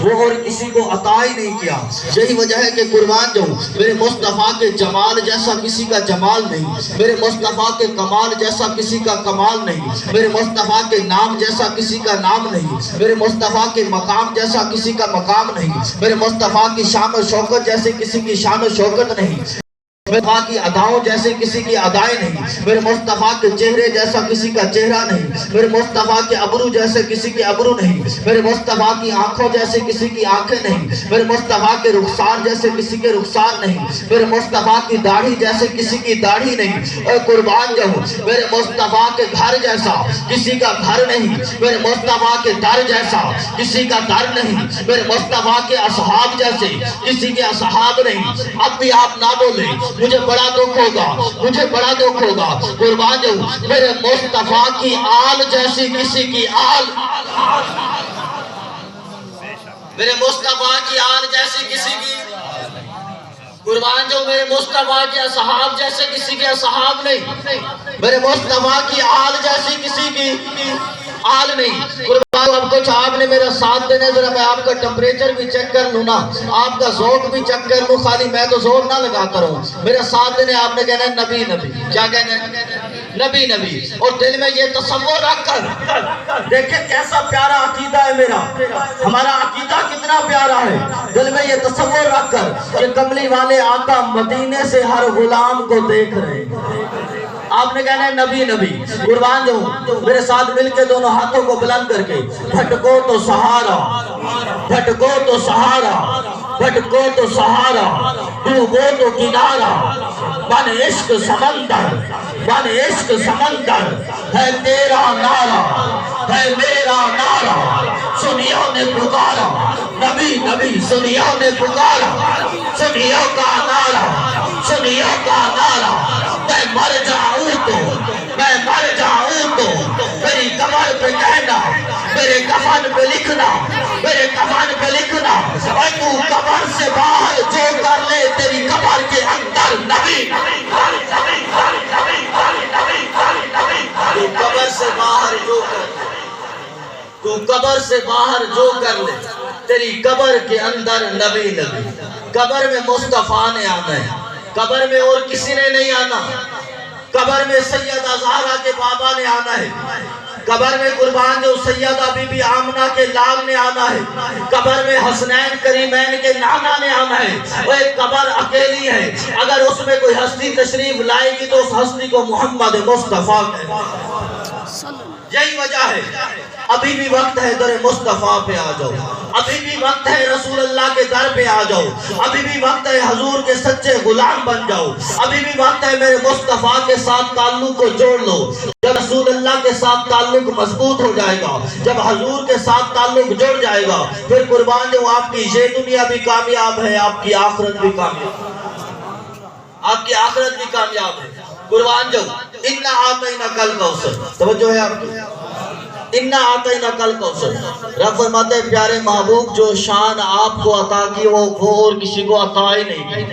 وہ اور کسی کو عطا ہی نہیں کیا۔ یہی وجہ ہے کہ قربان جاؤں میرے مصطفیٰ کے جمال جیسا کسی کا جمال نہیں، میرے مصطفیٰ کے کمال جیسا کسی کا کمال نہیں، میرے مصطفیٰ کے نام جیسا کسی کا نام نہیں، میرے مصطفیٰ کے مقام جیسا کسی کا مقام نہیں، میرے مصطفیٰ کی شان و شوکت جیسے کسی کی شان و شوکت نہیں، میرے مصطفیٰ کی اداؤں جیسے کسی کی ادائیں نہیں، میرے مصطفیٰ کے چہرے جیسا کسی کا چہرہ نہیں، میرے مصطفیٰ کے ابرو جیسے کسی کے ابرو نہیں، میرے مصطفیٰ کی آنکھوں جیسے کسی کی آنکھیں نہیں، میرے مصطفیٰ کے رخسار جیسے کسی کے رخسار نہیں، میرے مصطفیٰ کی داڑھی جیسے کسی کی داڑھی نہیں۔ اے قربان جاؤں میرے مصطفیٰ کے گھر جیسا کسی کا گھر نہیں، میرے مصطفیٰ کے در جیسا کسی کا در نہیں، میرے مصطفیٰ کے اصحاب جیسے کسی کے اصحاب نہیں۔ اب بھی آپ نہ بولیں، مجھے بڑا دکھ ہوگا، مجھے بڑا دکھ ہوگا۔ قربان جاؤں میرے مصطفیٰ کی آل جیسی کسی کی آل، میرے مصطفیٰ کی آل جیسی کسی کی، قربان جاؤں میرے مصطفیٰ کے اصحاب جیسے کسی کے اصحاب نہیں، میرے مصطفیٰ کی آل جیسی کسی کی آل نہیں۔ قربان اب کچھ آپ نے میرا ساتھ دینے، ذرا میں آپ کا ٹمپریچر بھی چیک کر لوں نا، آپ کا ذوق بھی چیک کر لوں، خالی میں تو زور نہ لگاتا رہوں۔ میرا ساتھ دینے آپ نے کہنا ہے نبی نبی، کیا کہنا ہے؟ نبی نبی۔ اور دل میں یہ تصور رکھ کر دیکھیں کیسا پیارا عقیدہ ہے میرا، ہمارا عقیدہ کتنا پیارا ہے۔ دل میں یہ تصور رکھ کر کہ کملی والے آقا مدینے سے ہر غلام کو دیکھ رہے ہیں، آپ نے کہنا ہے نبی نبی۔ قربان جاؤں میرے ساتھ مل کے دونوں ہاتھوں کو بلند کر کے بھٹکو تو سہارا، بھٹکو تو سہارا، بھٹکو تو سہارا، ڈوبو تو کنارا، بن عشق سمندر، بن عشق سمندر، ہے تیرا نعرہ، ہے میرا نعرہ، سنیوں نے پکارا، نبی نبی سنیوں نے پکارا، سنیوں کا نعرہ، سنیوں کا نعرہ۔ میں مر جاؤں تو، میں مر جاؤں تو میری قبر پہ کہنا، میرے کفن پہ لکھنا، میرے کفن پہ لکھنا، اے تو قبر سے باہر جو کر لے تیری قبر کے اندر نبی، تو قبر سے باہر جو کر لے، تو قبر سے باہر جو کر لے تیری قبر کے اندر نبی نبی۔ قبر میں مصطفیٰ نے آنا ہے، قبر میں اور کسی نے نہیں آنا، قبر میں سیدہ زہرا کے بابا نے آنا ہے، قبر میں قربان جو سیدہ بی بی آمنہ کے لال نے آنا ہے، قبر میں حسنین کریمین کے نانا نے آنا ہے۔ وہ ایک قبر اکیلی ہے، اگر اس میں کوئی ہستی تشریف لائے گی تو اس ہستی کو محمد مصطفیٰ کہتے ہیں۔ یہی وجہ ہے ابھی بھی وقت ہے در مصطفیٰ پہ آ جاؤ، ابھی بھی وقت ہے رسول اللہ کے در پہ آ جاؤ، ابھی بھی وقت ہے حضور کے سچے غلام بن جاؤ، ابھی بھی وقت ہے میرے مصطفیٰ کے ساتھ تعلق کو جوڑ لو۔ جب رسول اللہ کے ساتھ تعلق مضبوط ہو جائے گا، جب حضور کے ساتھ تعلق جڑ جائے گا، پھر قربان جو آپ کی یہ دنیا بھی کامیاب ہے، آپ کی آخرت بھی کامیاب ہے، آپ کی آخرت بھی کامیاب ہے۔ قربان جو اِنَّا آتَيْنَاكَ الْكَوْثَرَ، توجہ ہے آپ کی، اِنَّا آتَيْنَاكَ الْكَوْثَرَ۔ رب فرماتے ہیں پیارے محبوب جو شان آپ کو عطا کی وہ اور کسی کو عطا ہی نہیں کی،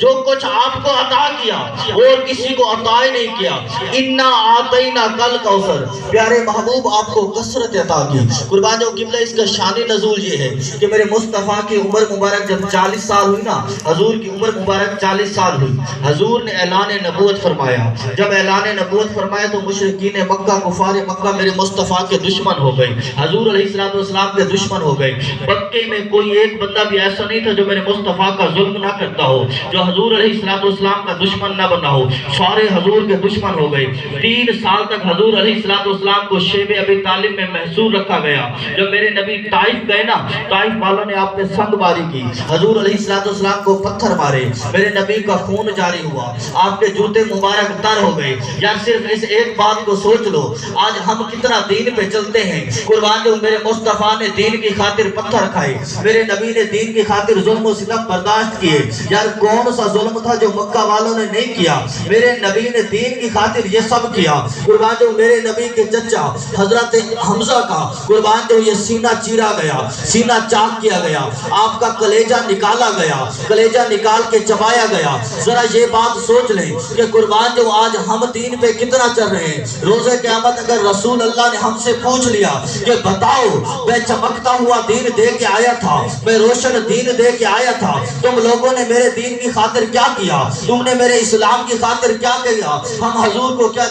جو کچھ آپ کو عطا کیا اور کسی کو عطا ہی نہیں کیا۔ اِنَّا آتَيْنَاكَ الْكَوْثَرَ، پیارے محبوب آپ کو کثرت عطا کی۔ قربان جو قبلہ اس کا شان نزول یہ ہے کہ میرے مصطفیٰ کی عمر مبارک جب 40 سال ہوئی نا، حضور کی عمر مبارک 40 سال ہوئی، حضور نے اعلان نبوت فرمایا۔ جب اعلان نبوت فرمایا تو مشرکین مکہ، کفار مکہ میرے مصطفیٰ کے دشمن ہو گئے، حضور علیہ السلام کے دشمن ہو گئے۔ مکے میں کوئی ایک بندہ بھی ایسا نہیں تھا جو میرے مصطفیٰ کا ظلم نہ کرتا ہو، جو حضور علیہ السلام کا دشمن نہ بنا ہو، سارے حضور کے دشمن ہو گئے۔ 3 سال تک حضور علیہ السلام کو شیب ابی طالب میں محصور رکھا گیا۔ جب میرے نبی طائف گئے نا، طائف والوں نے آپ پہ سنگ باری کی، حضور علیہ السلام کو پتھر مارے، میرے نبی کا خون جاری ہوا، آپ کے جوتے مبارک تر ہو گئے۔ یار صرف اس ایک بات کو سوچ لو، آج ہم کتنا دین پہ چلتے ہیں۔ قربان جو میرے مصطفیٰ نے دین کی خاطر پتھر کھائے، میرے نبی نے دین کی خاطر ظلم و ستم برداشت کیے۔ یار کون سا ظلم تھا جو مکہ والوں نے نہیں کیا، میرے نبی نے دین کی خاطر یہ سب کیا۔ قربان جو میرے نبی کے چچا حضرت حمزہ کا قربان جو یہ سینہ چیرا گیا، سینہ چاک کیا گیا، آپ کا کلیجہ نکالا گیا، کلیجہ نکال کے چبایا گیا۔ ذرا یہ بات سوچ لیں کہ قربان جو آج ہم دین پہ کتنا چل رہے ہیں۔ روز قیامت اگر رسول اللہ نے ہم سے پوچھ لیا کہ بتاؤ میں چمکتا ہوا دین دے کے آیا تھا، میں روشن دین دے کے آیا تھا، تم لوگوں نے میرے دین کی خاطر کیا کیا، تم نے میرے اسلام کی خاطر کیا کیا، ہم حضور کو کیا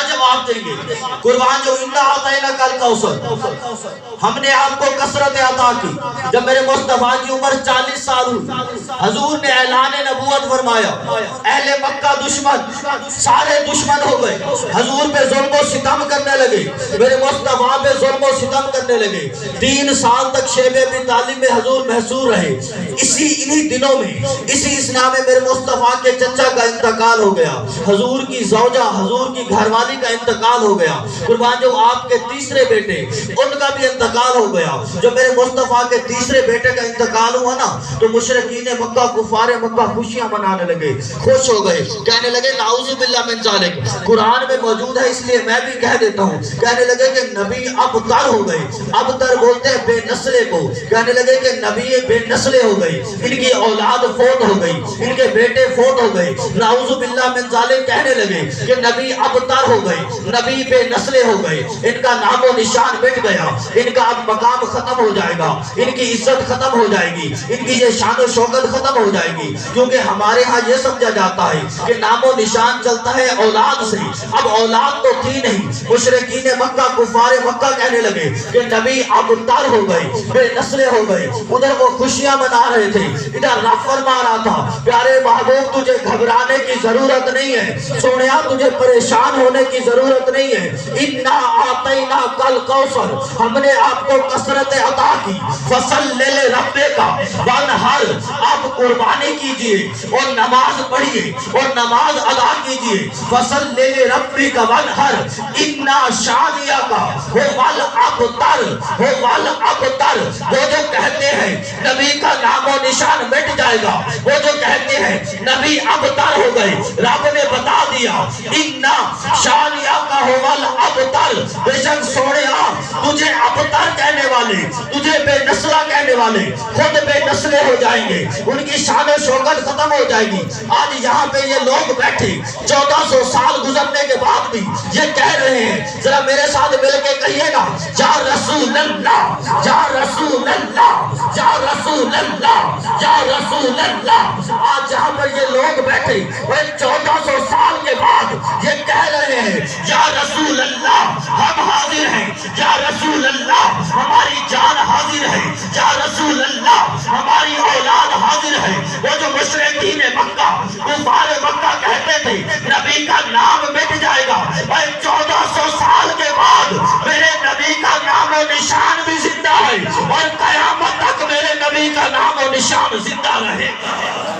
جواب دیں گے؟ قربان جو اِنَّا أَعْطَيْنَاكَ الْكَوْثَرَ، ہم نے آپ کو کثرت عطا کی۔ جب میرے مصطفیٰ کی عمر 40 سال ہوئی، حضور نے اعلان نبوت فرمایا، اہل مکہ دشمن، سارے دشمن ہو گئے، حضور پہ ظلم و ستم کرنے لگے، میرے مصطفیٰ پہ ظلم و ستم کرنے لگے۔ 3 سال تک شیب ابی طالب میں حضور محصور رہے۔ انہی دنوں میں، اسی اسنا میں میرے مصطفیٰ کے چچا کا انتقال ہو گیا، حضور کی زوجہ، حضور کی گھر والی کا انتقال ہو گیا۔ قربان جو آپ کے تیسرے بیٹے، ان کا بھی انتقال ہو گیا۔ جو میرے مصطفیٰ کے تیسرے بیٹے کا انتقال ہوا نا، تو مشرکین مکہ، کفار مکہ خوشیاں منانے لگے، خوش ہو گئے، کہنے لگے نعوذ باللہ من ذالک۔ قرآن میں موجود ہے اس لیے میں بھی کہہ دیتا ہوں، کہنے لگے کہ نبی ابتر ہو گئے۔ ابتر بولتے ہیں بے نسلے کو، کہنے لگے کہ نبی بے نسلے ہو گئی، ان کی اولاد فوت ہو گئی، ان کے بیٹے فوت ہو گئے۔ نعوذ باللہ من ذالک کہنے لگے کہ نبی ابتر ہو گئے، نبی بے نسلے ہو گئے، ان کا نام و نشان مٹ گیا، ان کا اب مقام ختم ہو جائے گا، ان کی عزت ختم ہو جائے گی، ان کی یہ شان و شوکت ختم ہو جائے گی۔ کیونکہ ہمارے ہاں یہ سمجھا جاتا ہے کہ نام و نشان چلتا ہے اولاد سے، اب اولاد تو تھی نہیں۔ مشرکین مکہ، کفار مکہ کہنے لگے کہ نبی ابتر ہو گئے، بے نسلے ہو گئے۔ ادھر وہ خوشیاں منا رہے تھے، ادھر رب فرما رہا تھا پیارے محبوب تجھے گھبرانے کی ضرورت نہیں ہے، سونیا تجھے پریشان ہونے کی ضرورت نہیں ہے۔ اِنَّا أَعْطَيْنَاكَ الْكَوْثَرَ، ہم نے آپ کو کثرت عطا کی۔ فَصَلِّ لِرَبِّكَ وَانْحَرْ، آپ قربانی کیجئے اور نماز پڑھیے اور نماز ادا کیجئے۔ فَصَلِّ لِرَبِّكَ وَانْحَرْ إِنَّا شَانِئَكَ هُوَ الْأَبْتَرُ هُوَ الْأَبْتَرُ۔ وہ جو کہتے ہیں نبی کا نام و نشان مٹ جائے گا، وہ جو کہتے ہیں نبی ابتر ہو گئے، رب نے بتا دیا اِنَّا شَانِئَكَ هُوَ الْأَبْتَرُ، بے شک سوڑیا تجھے ابتر کہنے والے، تجھے بے نسلہ کہنے والے خود بے نسلے ہو جائیں گے، ان کی شان و شوکت ختم ہو جائے گی۔ آج یہاں پہ یہ لوگ بیٹھے 1400 سال گزرنے کے بعد بھی یہ کہہ رہے ہیں، ذرا میرے ساتھ مل کے کہیے گا یا رسول اللہ، یا رسول اللہ، یا رسول اللہ، یا رسول اللہ۔ آج جہاں پر یہ لوگ بیٹھے وہ 1400 سال کے بعد یہ کہہ رہے ہیں یا رسول اللہ ہم حاضر ہیں، یا رسول اللہ ہماری جان حاضر ہے، یا رسول اللہ ہماری اولاد حاضر ہے۔ وہ جو مشرکین مکہ، کفار مکہ کہتے تھے نبی کا نام مٹ جائے گا، اور 1400 سال کے بعد میرے نبی کا نام و نشان بھی زندہ ہے، اور قیامت تک میرے نبی کا نام و نشان زندہ رہے گا۔